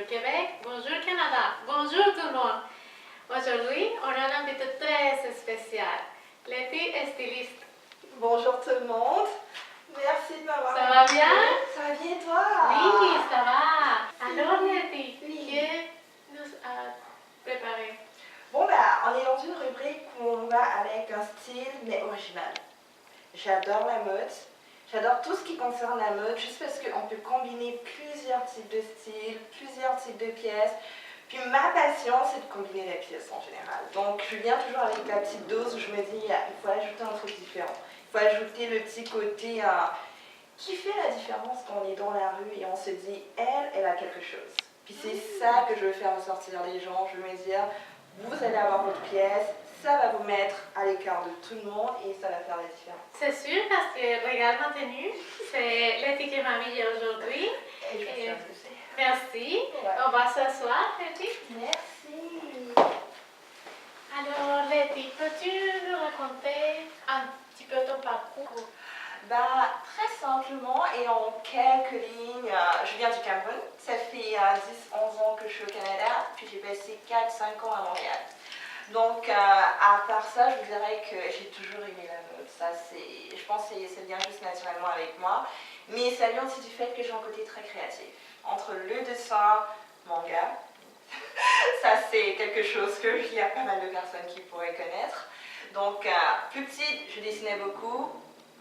bonjour Québec, bonjour Canada, bonjour tout le monde. Aujourd'hui, on a un invité très spécial. Letty est styliste. Bonjour tout le monde. Merci de m'avoir Ça va invitée. bien? Ça va bien toi? Oui, ça va. Alors Letty, Oui. que nous a préparé? Bon on est dans une rubrique où on va avec un style mais original. J'adore la mode. J'adore tout ce qui concerne la mode, juste parce qu'on peut combiner plusieurs types de styles, plusieurs types de pièces. Puis ma passion, c'est de combiner les pièces en général. Donc je viens toujours avec la petite dose où je me dis, il faut ajouter un truc différent. Il faut ajouter le petit côté qui fait la différence quand on est dans la rue et on se dit, elle a quelque chose. Puis c'est ça que je veux faire ressortir les gens. Je veux me dire, vous allez avoir votre pièce, ça va vous mettre à l'écart de tout le monde et ça va faire la différence. C'est sûr parce que regarde ma tenue, c'est Letty qui m'habille aujourd'hui. Et je suis amusée. Merci. Ouais. On va s'asseoir, Letty. Merci. Alors Letty, peux-tu nous raconter un petit peu ton parcours? Très simplement et en quelques lignes, je viens du Cameroun. Ça fait 10-11 ans que je suis au Canada, puis j'ai passé 4-5 ans à Montréal. Donc, à part ça, je vous dirais que j'ai toujours aimé la mode. Ça, je pense que ça vient juste naturellement avec moi. Mais ça vient aussi du fait que j'ai un côté très créatif. Entre le dessin, manga, ça c'est quelque chose qu'il y a pas mal de personnes qui pourraient connaître. Donc, plus petite, je dessinais beaucoup.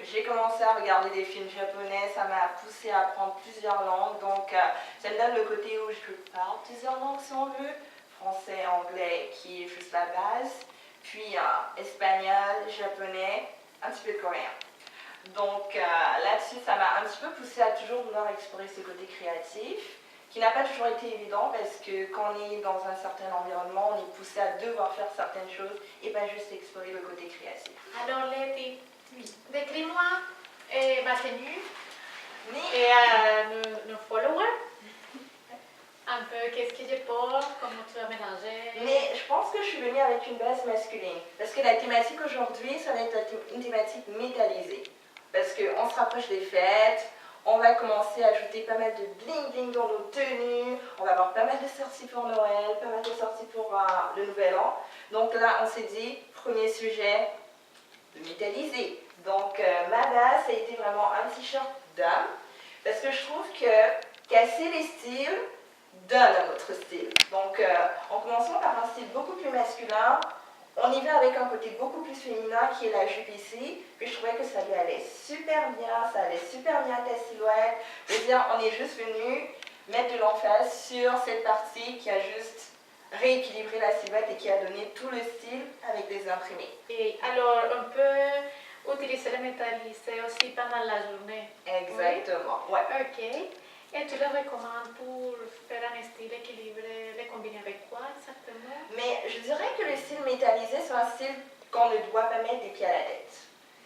J'ai commencé à regarder des films japonais, ça m'a poussé à apprendre plusieurs langues. Donc, ça me donne le côté où je parle plusieurs langues si on veut. Français, anglais, qui est juste la base. Puis, espagnol, japonais, un petit peu de coréen. Donc, là-dessus, ça m'a un petit peu poussé à toujours vouloir explorer ce côté créatif, qui n'a pas toujours été évident parce que quand on est dans un certain environnement, on est poussé à devoir faire certaines choses et pas juste explorer le côté créatif. Alors Letty, Oui. décris-moi ma tenue Mais, et nos followers. Un peu, qu'est-ce que je porte, comment tu as mélangé. mais je pense que je suis venue avec une base masculine. Parce que la thématique aujourd'hui, ça va être une thématique métallisée. Parce qu'on se rapproche des fêtes, on va commencer à ajouter pas mal de bling-bling dans nos tenues, on va avoir pas mal de sorties pour Noël, pas mal de sorties pour le Nouvel An. Donc là, on s'est dit, premier sujet, de métalliser. Donc ma base, ça a été vraiment un t-shirt d'homme. Parce que je trouve que casser les styles donne à notre style. Donc, en commençant par un style beaucoup plus masculin, on y va avec un côté beaucoup plus féminin qui est la jupe ici. Puis je trouvais que ça lui allait super bien, ça allait super bien à ta silhouette. Je veux dire, on est juste venu mettre de l'emphase sur cette partie qui a juste rééquilibré la silhouette et qui a donné tout le style avec des imprimés. Et alors, on peut utiliser le métallisé aussi pendant la journée. Exactement, ouais. Ok. Et tu le recommandes pour faire un style équilibré, le combiner avec quoi exactement? Mais je dirais que le style métallisé, c'est un style qu'on ne doit pas mettre des pieds à la tête.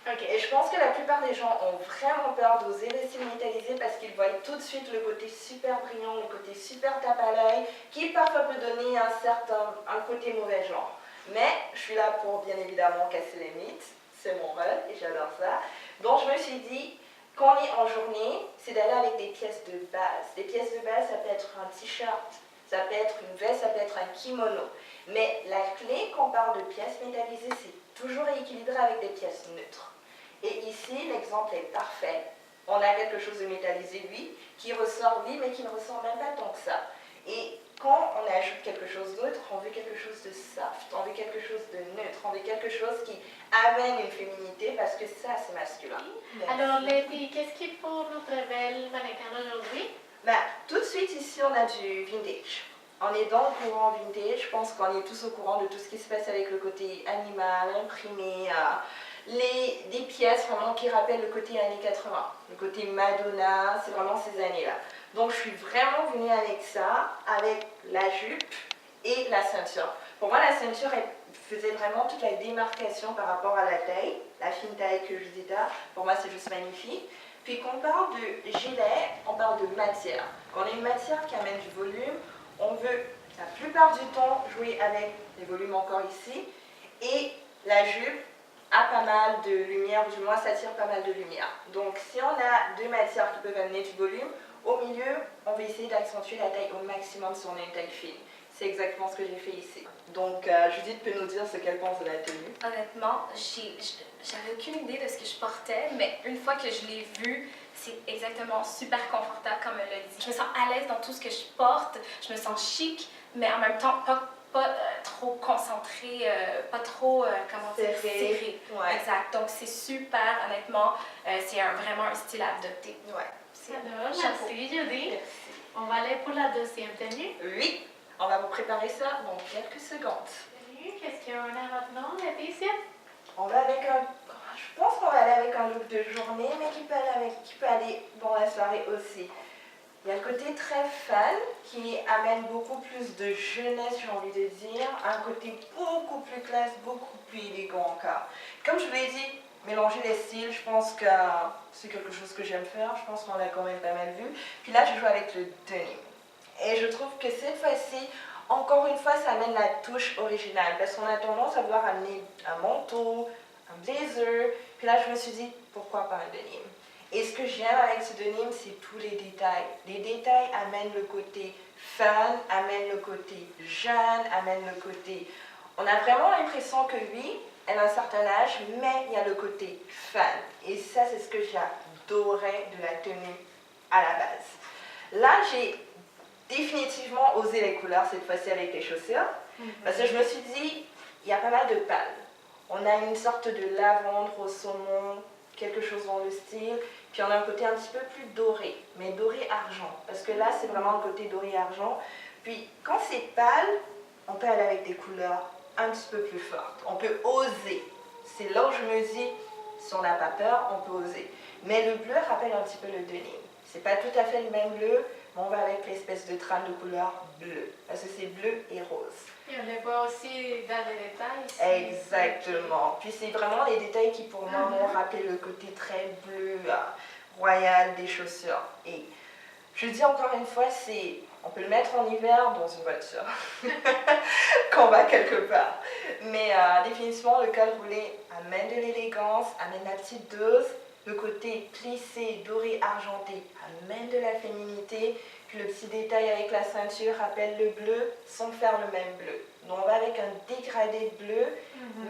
Ok. Et je pense que la plupart des gens ont vraiment peur d'oser le style métallisé parce qu'ils voient tout de suite le côté super brillant, le côté super tape à l'œil, qui parfois peut donner un côté mauvais genre. Mais je suis là pour bien évidemment casser les mythes, c'est mon rôle et j'adore ça. Donc je me suis dit, quand on est en journée, c'est d'aller avec des pièces de base. Des pièces de base, ça peut être un t-shirt, ça peut être une veste, ça peut être un kimono. Mais la clé quand on parle de pièces métallisées, c'est toujours équilibrer avec des pièces neutres. Et ici, l'exemple est parfait. On a quelque chose de métallisé, oui, qui ressort, oui, mais qui ne ressort même pas tant que ça. Et quand on ajoute quelque chose d'autre, on veut quelque chose de soft, on veut quelque chose de neutre, on veut quelque chose qui amène une féminité parce que ça, c'est masculin. Alors Letty, qu'est-ce qu'il faut notre belle mannequin aujourd'hui? Tout de suite, ici, on a du vintage. On est dans le courant vintage. Je pense qu'on est tous au courant de tout ce qui se passe avec le côté animal, imprimé, des pièces vraiment qui rappellent le côté années 80, le côté Madonna, c'est vraiment ces années-là. Donc je suis vraiment venue avec ça, avec la jupe et la ceinture. Pour moi, la ceinture faisait vraiment toute la démarcation par rapport à la taille, la fine taille que je disais là. Pour moi, c'est juste magnifique. Puis quand on parle de gilet, on parle de matière. Quand on a une matière qui amène du volume, on veut la plupart du temps jouer avec les volumes encore ici. Et la jupe a pas mal de lumière, ou du moins ça tire pas mal de lumière. Donc si on a deux matières qui peuvent amener du volume, Au milieu, on va essayer d'accentuer la taille au maximum si on a une taille fine. C'est exactement ce que j'ai fait ici. Donc, Judith peut nous dire ce qu'elle pense de la tenue. Honnêtement, j'avais aucune idée de ce que je portais, mais une fois que je l'ai vu, c'est exactement super confortable comme elle l'a dit. Je me sens à l'aise dans tout ce que je porte, je me sens chic, mais en même temps pas trop concentrée, pas trop, comment dire, serrée. Ouais. Exact, donc c'est super, honnêtement, c'est vraiment un style à adopter. Ouais. Alors, Chapeau. merci Judy. Merci. On va aller pour la deuxième tenue. Oui, on va vous préparer ça dans quelques secondes. Qu'est-ce qu'on a maintenant, Laetitia? On va avec un... Je pense qu'on va aller avec un look de journée, mais qui peut aller dans la soirée aussi. Il y a le côté très fun qui amène beaucoup plus de jeunesse, j'ai envie de dire. Un côté beaucoup plus classe, beaucoup plus élégant encore. Comme je vous l'ai dit, mélanger les styles, je pense que c'est quelque chose que j'aime faire. Je pense qu'on l'a quand même pas mal vu. Puis là, je joue avec le denim. Et je trouve que cette fois-ci, encore une fois, ça amène la touche originale. Parce qu'on a tendance à vouloir amener un manteau, un blazer. Puis là, je me suis dit, pourquoi pas un denim? Et ce que j'aime avec ce denim, c'est tous les détails. Les détails amènent le côté fun, amènent le côté jeune, amènent le côté... On a vraiment l'impression que oui, elle a un certain âge, mais il y a le côté fun. Et ça, c'est ce que j'adorais de la tenue à la base. Là, j'ai définitivement osé les couleurs cette fois-ci avec les chaussures. Parce que je me suis dit, il y a pas mal de pâles. On a une sorte de lavande au saumon, quelque chose dans le style. Puis on a un côté un petit peu plus doré, mais doré argent. Parce que là, c'est vraiment le côté doré argent. Puis quand c'est pâle, on peut aller avec des couleurs un petit peu plus fortes. On peut oser. C'est là où je me dis, si on n'a pas peur, on peut oser. Mais le bleu rappelle un petit peu le denim. C'est pas tout à fait le même bleu, mais on va avec l'espèce de trame de couleur bleue. Parce que c'est bleu et rose. Et on les voit aussi dans les détails. Exactement. Puis c'est vraiment les détails qui pour moi m'ont rappelé le côté très bleu, royal des chaussures. Et je dis encore une fois, on peut le mettre en hiver dans une voiture, quand on va quelque part. Mais définitivement, le col roulé amène de l'élégance, amène la petite dose. Le côté plissé, doré, argenté amène de la féminité. Puis le petit détail avec la ceinture rappelle le bleu sans faire le même bleu. Donc on va avec un dégradé bleu,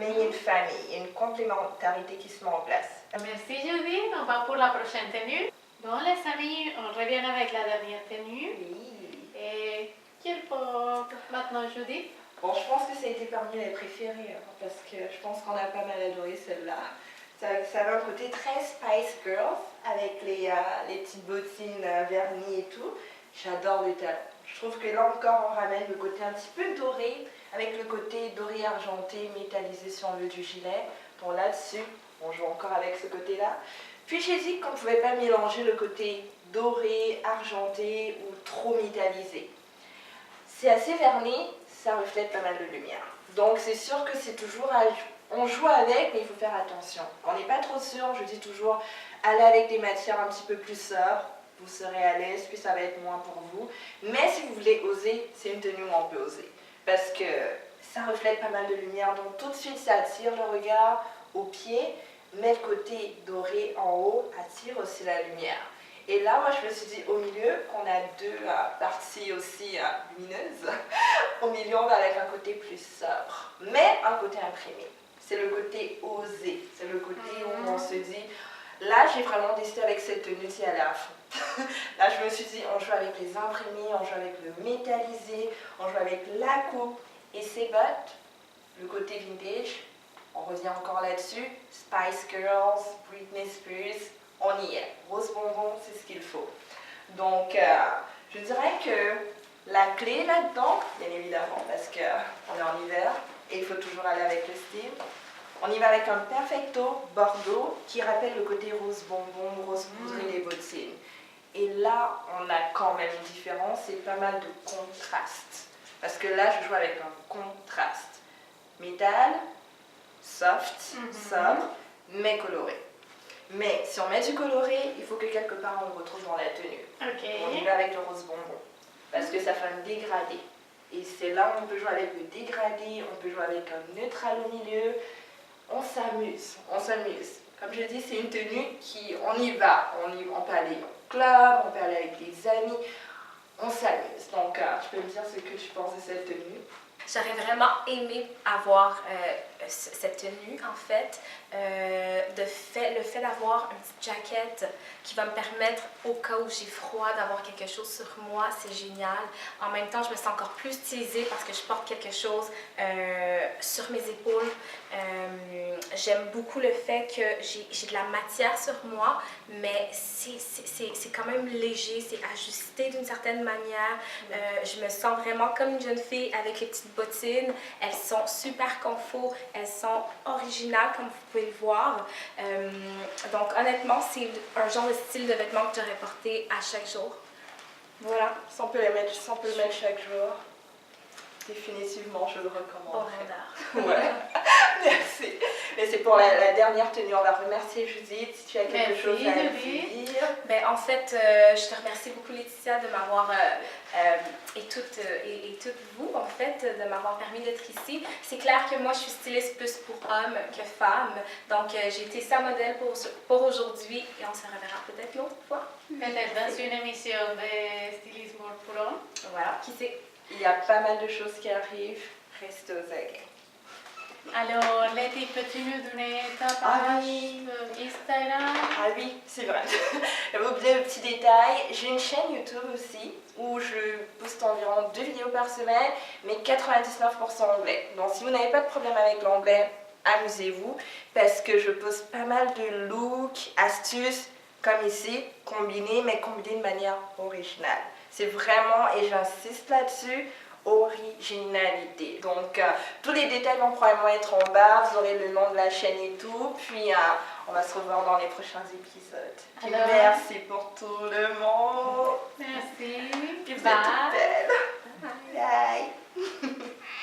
mais il y a une famille, il y a une complémentarité qui se met en place. Merci Judy. On va pour la prochaine tenue. Bon les amis, on revient avec la dernière tenue. Oui. Et quel porte maintenant Judy? Bon, je pense que ça a été parmi les préférées, parce que je pense qu'on a pas mal adoré celle-là. Ça avait un côté très Spice Girls, avec les petites bottines vernies et tout. J'adore le talon. Je trouve que là encore, on ramène le côté un petit peu doré, avec le côté doré argenté, métallisé si on veut du gilet. Bon, là-dessus, on joue encore avec ce côté-là. Puis j'ai dit qu'on ne pouvait pas mélanger le côté doré, argenté ou trop métallisé. C'est assez verni, ça reflète pas mal de lumière. Donc c'est sûr que c'est toujours on joue avec, mais il faut faire attention. Quand on n'est pas trop sûr, je dis toujours, allez avec des matières un petit peu plus sobres, vous serez à l'aise, puis ça va être moins pour vous. Mais si vous voulez oser, c'est une tenue où on peut oser. Parce que ça reflète pas mal de lumière, donc tout de suite ça attire le regard au pied, mais le côté doré en haut attire aussi la lumière. Et là, moi, je me suis dit, au milieu, qu'on a deux parties aussi lumineuses, au milieu, on va avec un côté plus sobre, mais un côté imprimé. C'est le côté osé, c'est le côté où on se dit, là, j'ai vraiment décidé avec cette tenue-ci aller à fond. Là, je me suis dit, on joue avec les imprimés, on joue avec le métallisé, on joue avec la coupe. Et ces bottes, le côté vintage, on revient encore là-dessus, Spice Girls, Britney Spears, on y est. Rose bonbon, c'est ce qu'il faut. Donc, je dirais que la clé là-dedans, bien évidemment, parce qu'on est en hiver et il faut toujours aller avec le style, on y va avec un perfecto bordeaux qui rappelle le côté rose bonbon, rose poudré des bottines. Et là, on a quand même une différence et pas mal de contraste. Parce que là, je joue avec un contraste. Métal, soft, sobre, mais coloré. Mais si on met du coloré, il faut que quelque part on le retrouve dans la tenue. On y va avec le rose bonbon, parce que ça fait un dégradé. Et c'est là où on peut jouer avec le dégradé, on peut jouer avec un neutral au milieu. On s'amuse, on s'amuse. Comme je dis, c'est une tenue qui, on y va, on peut aller club, on peut aller avec des amis, on s'amuse. Donc, tu peux me dire ce que tu penses de cette tenue? J'aurais vraiment aimé avoir cette tenue, en fait. Le fait d'avoir une petite jaquette qui va me permettre, au cas où j'ai froid, d'avoir quelque chose sur moi, c'est génial. En même temps, je me sens encore plus stylisée parce que je porte quelque chose sur mes épaules. J'aime beaucoup le fait que j'ai de la matière sur moi, mais c'est quand même léger, c'est ajusté d'une certaine manière. Je me sens vraiment comme une jeune fille avec les petites bottines. Elles sont super confort, elles sont originales comme vous pouvez le voir. Donc honnêtement, c'est un genre de style de vêtements que j'aurais porté à chaque jour. Voilà. Si on peut le mettre chaque jour, définitivement, je le Bon recommande. vendeur. Ouais, merci. Mais c'est pour la dernière tenue. On va remercier Judith si tu as quelque Merci, chose à Julie. dire. Ben, en fait, je te remercie beaucoup, Laetitia, de m'avoir, et toutes vous, en fait, de m'avoir permis d'être ici. C'est clair que moi, je suis styliste plus pour hommes que femmes. Donc, j'ai été sa modèle pour aujourd'hui et on se reverra peut-être une autre fois. Peut-être dans une émission de stylisme pour hommes. Voilà, qui sait? Il y a pas mal de choses qui arrivent. Restez aux aguets. Alors, Letty, peux-tu nous donner ta page Instagram? Ah oui, c'est vrai. J'avais oublié le petit détail. J'ai une chaîne YouTube aussi où je poste environ 2 vidéos par semaine, mais 99% anglais. Donc si vous n'avez pas de problème avec l'anglais, amusez-vous parce que je poste pas mal de looks, astuces comme ici, mais combinés de manière originale. C'est vraiment, et j'insiste là-dessus, originalité. Donc, tous les détails vont probablement être en bas, vous aurez le nom de la chaîne et tout, puis on va se revoir dans les prochains épisodes. Alors, merci pour tout le monde. Merci. Puis vous êtes toutes